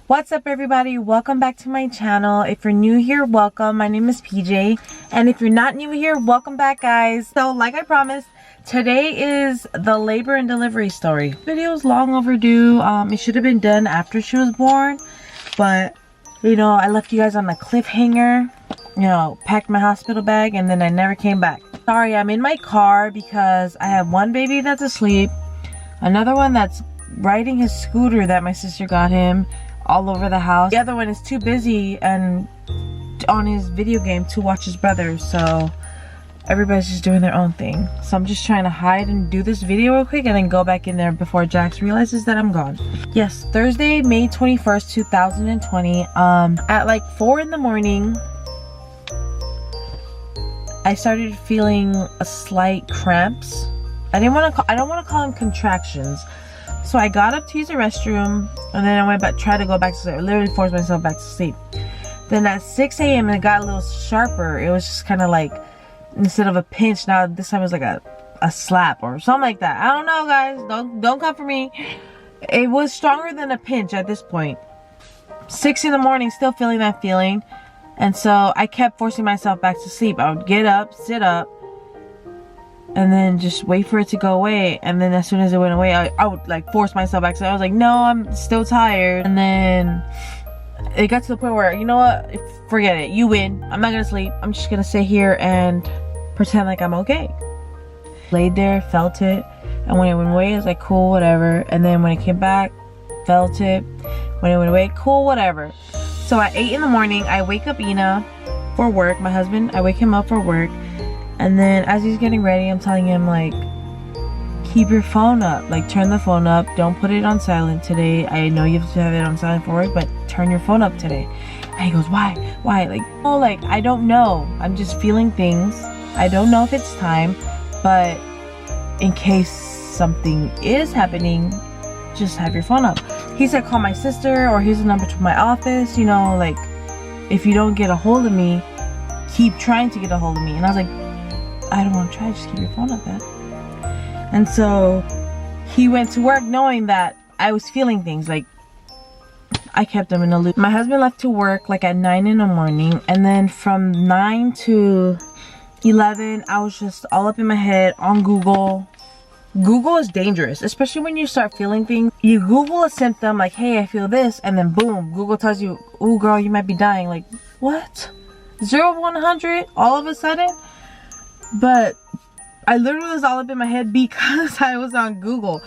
What's up, everybody? Welcome back to my channel. If you're new here, welcome. My name is PJ, and if you're not new here, welcome back, guys. So like I promised, today is the labor and delivery story. Video is long overdue. It should have been done after she was born, but you know, I left you guys on a cliffhanger. You know, packed my hospital bag and then I never came back. Sorry, I'm in my car because I have one baby that's asleep, another one that's riding his scooter that my sister got him all over the house. The other one is too busy and on his video game to watch his brother, so everybody's just doing their own thing. So I'm just trying to hide and do this video real quick and then go back in there before Jax realizes that I'm gone. Yes, Thursday, May 21st, 2020. At like 4 in the morning, I started feeling a slight cramps. I don't want to call them contractions. So I got up to use the restroom and then I went back, tried to go back to sleep. I literally forced myself back to sleep. Then at 6 a.m. it got a little sharper. It was just kind of like, instead of a pinch, now this time it was like a slap or something like that. I don't know, guys. Don't come for me. It was stronger than a pinch at this point. 6 in the morning, still feeling that feeling. And so I kept forcing myself back to sleep. I would get up, sit up, and then just wait for it to go away. And then as soon as it went away, I would like force myself back. So I was like, no, I'm still tired. And then it got to the point where, you know what? Forget it. You win. I'm not gonna sleep. I'm just gonna sit here and pretend like I'm okay. Laid there, felt it. And when it went away, I was like, cool, whatever. And then when it came back, felt it. When it went away, cool, whatever. So at 8 in the morning, I wake up Ina for work. My husband, I wake him up for work. And then as he's getting ready, I'm telling him, like, keep your phone up. Like, turn the phone up. Don't put it on silent today. I know you have to have it on silent for work, but turn your phone up today. And he goes, why? Why? Like, oh, like, I don't know. I'm just feeling things. I don't know if it's time, but in case something is happening, just have your phone up. He said, call my sister, or here's the number to my office. You know, like, if you don't get a hold of me, keep trying to get a hold of me. And I was like, I don't want to try, just keep your phone up, then. And so he went to work knowing that I was feeling things. Like, I kept him in a loop. My husband left to work like at 9 in the morning, and then from 9 to 11 I was just all up in my head on Google. Google is dangerous, especially when you start feeling things. You Google a symptom like, hey, I feel this, and then boom, Google tells you, oh girl, you might be dying. Like, what? 0 to 100 all of a sudden? But I literally was all up in my head because I was on Google.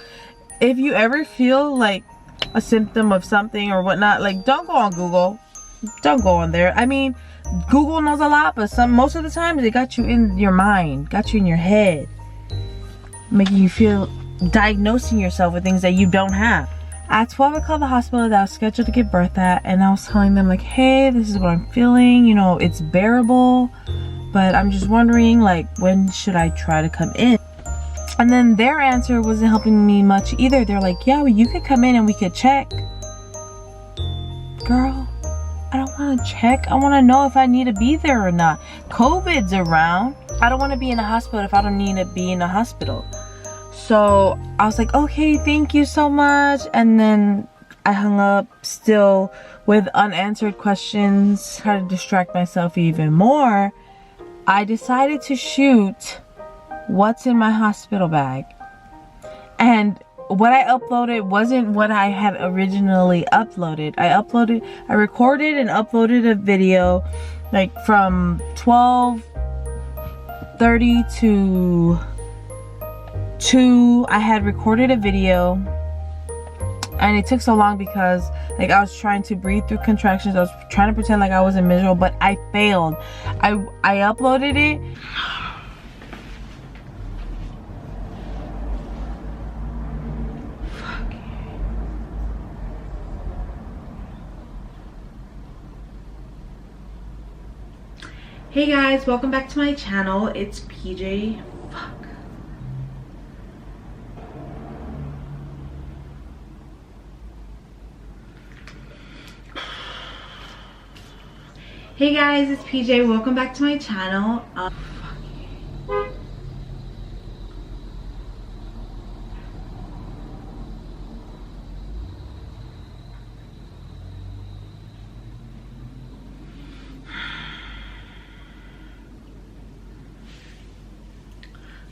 If you ever feel like a symptom of something or whatnot, like, don't go on Google. Don't go on there. I mean, Google knows a lot, but most of the time they got you in your mind, got you in your head, making you feel, diagnosing yourself with things that you don't have. At 12, I called the hospital that I was scheduled to give birth at, and I was telling them, like, hey, this is what I'm feeling. You know, it's bearable, but I'm just wondering, like, when should I try to come in? And then their answer wasn't helping me much either. They're like, yeah, well, you could come in and we could check. Girl, I don't want to check. I want to know if I need to be there or not. COVID's around. I don't want to be in a hospital if I don't need to be in a hospital. So I was like, okay, thank you so much. And then I hung up, still with unanswered questions. Try to distract myself even more. I decided to shoot what's in my hospital bag. And what I uploaded wasn't what I had originally uploaded. I recorded and uploaded a video like from 12:30 to 2. I had recorded a video, and it took so long because like I was trying to breathe through contractions. I was trying to pretend like I wasn't miserable, but I failed. I uploaded it. Hey guys, welcome back to my channel. It's PJ. Fuck. Hey guys, it's PJ. Welcome back to my channel.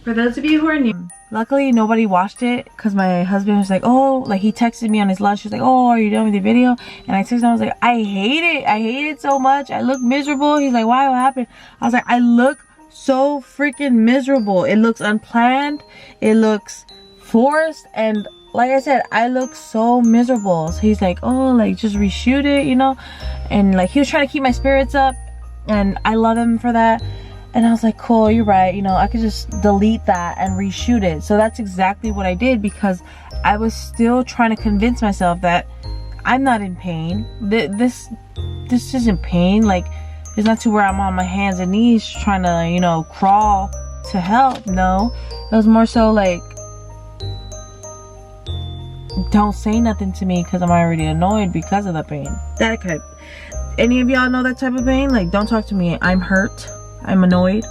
For those of you who are new, luckily nobody watched it because my husband was like, oh, like he texted me on his lunch. He was like, oh, are you done with the video? And I texted him, I was like, I hate it. I hate it so much. I look miserable. He's like, why? What happened? I was like, I look so freaking miserable. It looks unplanned. It looks forced. And like I said, I look so miserable. So he's like, oh, like just reshoot it, you know? And like he was trying to keep my spirits up. And I love him for that. And I was like, cool, you're right. You know, I could just delete that and reshoot it. So that's exactly what I did, because I was still trying to convince myself that I'm not in pain. This isn't pain. Like, it's not to where I'm on my hands and knees trying to, you know, crawl to help. No, it was more so like, don't say nothing to me because I'm already annoyed because of the pain. That kind. Any of y'all know that type of pain? Like, don't talk to me. I'm hurt. I'm annoyed.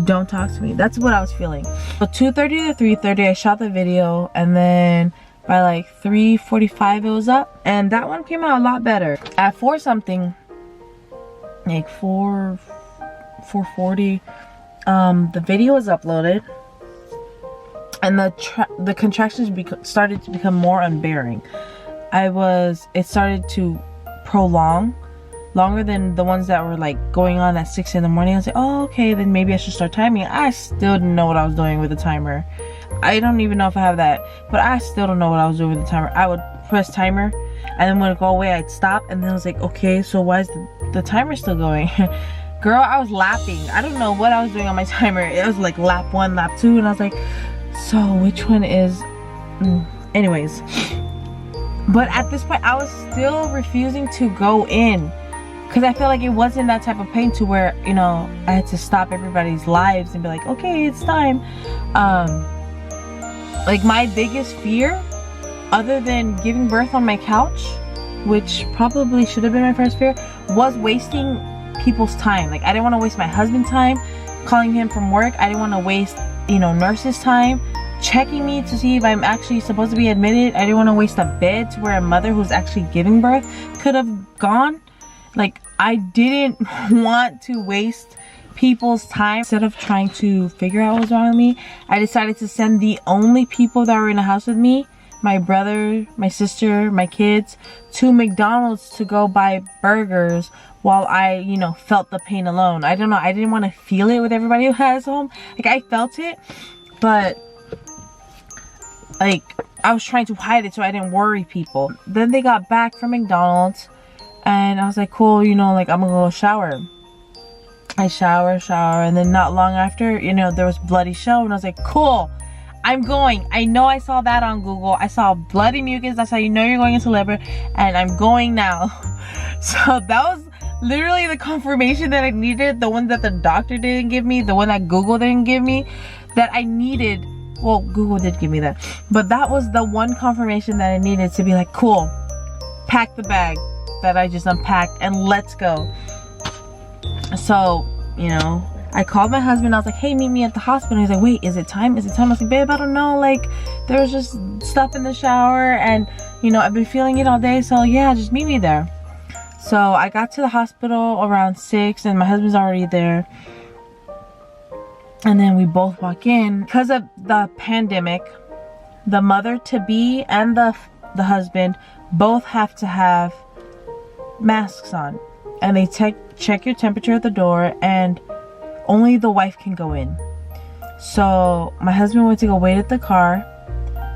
Don't talk to me. That's what I was feeling. So 2:30 to 3:30 I shot the video, and then by like 3:45 it was up, and that one came out a lot better. At 4 something, like 4:40, the video was uploaded, and the contractions started to become more unbearing. It started to prolong longer than the ones that were like going on at 6 in the morning. I was like, oh, okay, then maybe I should start timing. I still didn't know what I was doing with the timer. I don't even know if I have that, but I still don't know what I was doing with the timer. I would press timer, and then when it go away, I'd stop, and then I was like, okay, so why is the timer still going? Girl, I was lapping. I don't know what I was doing on my timer. It was like lap 1, lap 2, and I was like, so which one is... Anyways. But at this point, I was still refusing to go in, because I feel like it wasn't that type of pain to where, you know, I had to stop everybody's lives and be like, okay, it's time. Like, my biggest fear, other than giving birth on my couch, which probably should have been my first fear, was wasting people's time. Like, I didn't want to waste my husband's time calling him from work. I didn't want to waste, you know, nurses' time checking me to see if I'm actually supposed to be admitted. I didn't want to waste a bed to where a mother who's actually giving birth could have gone. Like, I didn't want to waste people's time. Instead of trying to figure out what was wrong with me, I decided to send the only people that were in the house with me, my brother, my sister, my kids, to McDonald's to go buy burgers while I, you know, felt the pain alone. I don't know, I didn't want to feel it with everybody who has home. Like, I felt it, but like, I was trying to hide it so I didn't worry people. Then they got back from McDonald's, and I was like, cool, you know, like, I'm gonna go shower. I shower, and then not long after, you know, there was bloody show, and I was like, cool, I'm going. I know I saw that on Google. I saw bloody mucus. That's how you know you're going into labor, and I'm going now. So that was literally the confirmation that I needed, the one that the doctor didn't give me, the one that Google didn't give me, that I needed. Well, Google did give me that, but that was the one confirmation that I needed to be like, cool, pack the bag that I just unpacked and let's go. So, you know, I called my husband. I was like, hey, meet me at the hospital. He's like, wait, is it time? Is it time? I was like, babe, I don't know. Like, there was just stuff in the shower, and, you know, I've been feeling it all day. So, yeah, just meet me there. So I got to the hospital around 6, and my husband's already there. And then we both walk in. Because of the pandemic, the mother-to-be and the husband both have to have masks on. And they check your temperature at the door, and only the wife can go in. So my husband went to go wait at the car,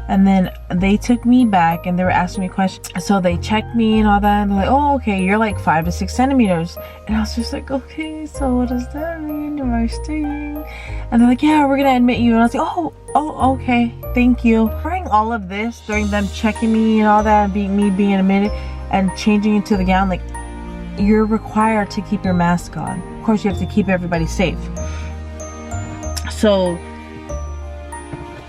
and then they took me back, and they were asking me questions. So they checked me and all that, and they're like, oh, okay, you're like 5 to 6 centimeters. And I was just like, okay, so what does that mean? Am I staying? And they're like, yeah, we're gonna admit you. And I was like, oh, okay, thank you. During all of this, during them checking me and all that, and me being admitted and changing into the gown, like, you're required to keep your mask on. Of course, you have to keep everybody safe. So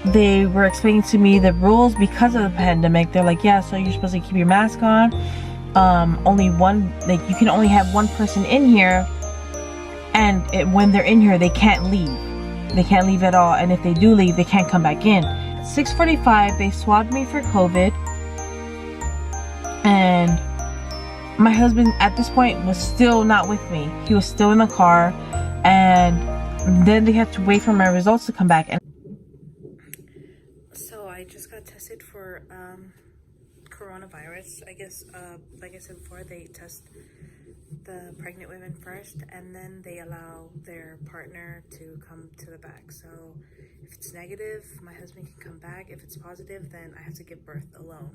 they were explaining to me the rules because of the pandemic. They're like, yeah, so you're supposed to keep your mask on. Only one, like, you can only have one person in here, and when they're in here, they can't leave. They can't leave at all, and if they do leave, they can't come back in. 6:45, they swabbed me for COVID, and my husband at this point was still not with me. He was still in the car, and then they had to wait for my results to come back. And got tested for coronavirus. I guess, like I said before, they test the pregnant women first, and then they allow their partner to come to the back. So if it's negative, my husband can come back. If it's positive, then I have to give birth alone.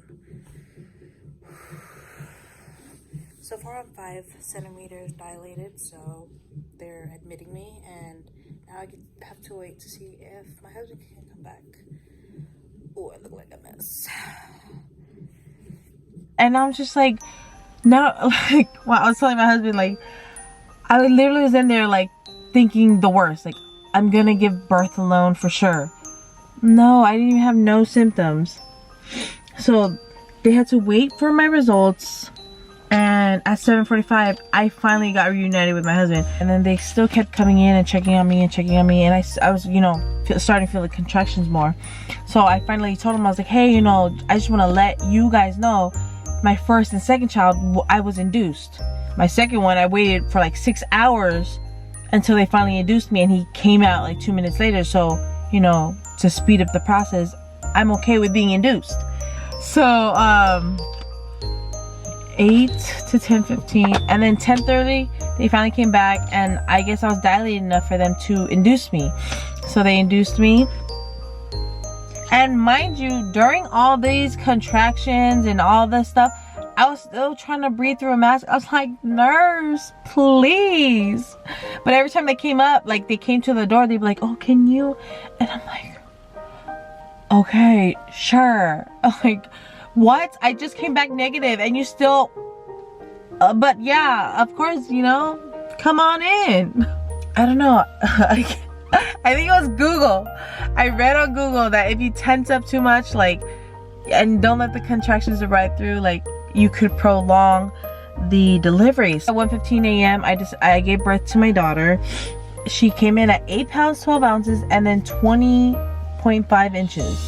So far I'm 5 centimeters dilated, so they're admitting me, and now I have to wait to see if my husband can come back. Oh, I look like a mess. And I'm just like, no, like, well, I was telling my husband, like, I literally was in there, like, thinking the worst. Like, I'm gonna give birth alone for sure. No, I didn't even have no symptoms. So, they had to wait for my results. And at 7:45, I finally got reunited with my husband. And then they still kept coming in and checking on me and checking on me. And I was, you know, starting to feel the contractions more. So, I finally told him, I was like, hey, you know, I just want to let you guys know, my first and second child, I was induced. My second one, I waited for like 6 hours until they finally induced me, and he came out like 2 minutes later. So, you know, to speed up the process, I'm okay with being induced. So, 8 to 10:15, and then 10:30, they finally came back, and I guess I was dilated enough for them to induce me. So they induced me. And mind you, during all these contractions and all this stuff, I was still trying to breathe through a mask. I was like, nurse, please. But every time they came up, like they came to the door, they'd be like, oh, can you? And I'm like, okay, sure. I'm like, what? I just came back negative and you still, but yeah, of course, you know, come on in. I don't know. I think it was Google. I read on Google that if you tense up too much, like, and don't let the contractions ride through, like, you could prolong the delivery. So at 1:15 a.m. I gave birth to my daughter. She came in at 8 pounds 12 ounces and then 20.5 inches.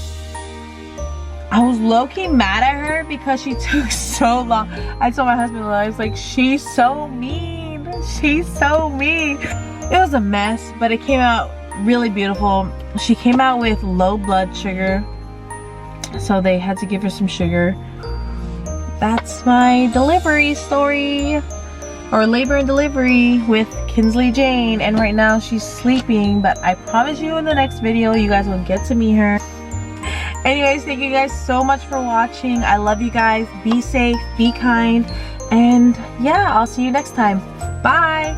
I was low-key mad at her because she took so long. I told my husband, I was like, she's so mean. She's so mean. It was a mess, but it came out really beautiful. She came out with low blood sugar, so they had to give her some sugar. That's my delivery story, or labor and delivery with Kinsley Jane. And right now she's sleeping, but I promise you in the next video you guys will get to meet her. Anyways, thank you guys so much for watching. I love you guys. Be safe, be kind, and yeah, I'll see you next time. Bye.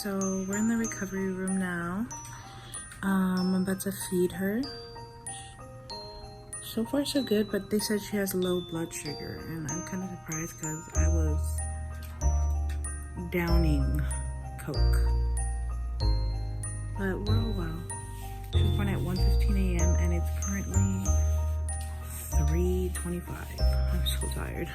So we're in the recovery room now. I'm about to feed her. So far so good, but they said she has low blood sugar, and I'm kind of surprised because I was downing Coke. But we're all well. She was born at 1:15 a.m. and it's currently 3:25. I'm so tired.